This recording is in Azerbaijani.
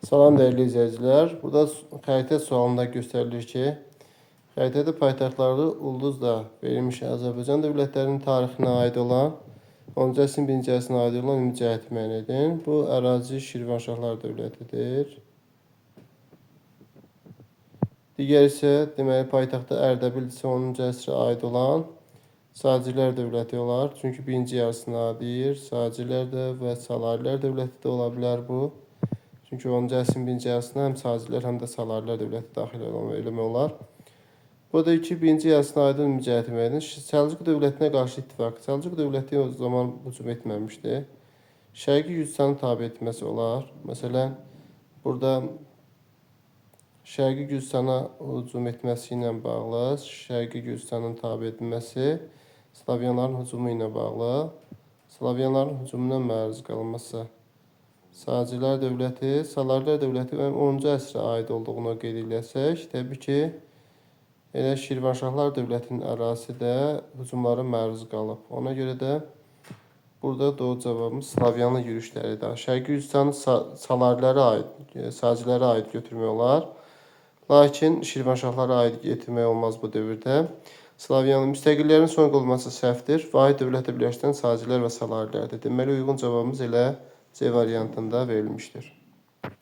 Salam değerli izleyiciler. Burada xəritə sualında göstərilir ki, xəritədə paytaxtları ulduzla verilmiş Azərbaycan dövlətlərinin tarixinə aid olan 10-cu əsrin 1-ci əsrinə aid olan ümumi cəhəti müəyyən edin. Bu ərazi Şirvanşahlar dövlətidir. Digər isə deməli paytaxtı Ərdəbil isə 10-cu əsrə aid olan Sacilər dövləti olar. Çünki birinci yarısına aiddir. Sacilər də və Salarilər dövləti də ola bilər bu. Çünki 10-cu əsrin birinci yarısına həm Sacilər, həm də Salarilər dövləti daxil eləmək olar. Burada ki, birinci yarısına aid ümumi cəhəti müəyyən edin. Səlcuq dövlətinə qarşı ittifaq. Səlcuq dövləti o zaman hücum etməmişdi. Şərqi Gürcüstanı tabe etməsi olar. Məsələn, burada Şərqi Gürcüstana hücum etməsi ilə bağlı, Şərqi Gürcüstanın tabe edilməsi Slavyanların hücumu ilə bağlı, Slavyanların hücumuna məruz qalınması. Sacilər dövləti, Salarilər dövləti 10-cu əsrə aid olduğunu qeyd eləsək, təbii ki, elə Şirvanşahlar dövlətinin ərazisi də hücumlara məruz qalıb. Ona görə də burada doğru cavabımız Slavyanlı yürüşləridir. Şərqi Gürcüstanı Sacilərə aid götürmək olar. Lakin Şirvanşahlara aid getirmək olmaz bu dövrdə. Slavyanlı müstəqillərin son qolması səhvdir. Vahid dövlətə birləşdirən Sacilər və Salarilərdir. Deməli, uyğun cavabımız elə C variantında verilmişdir.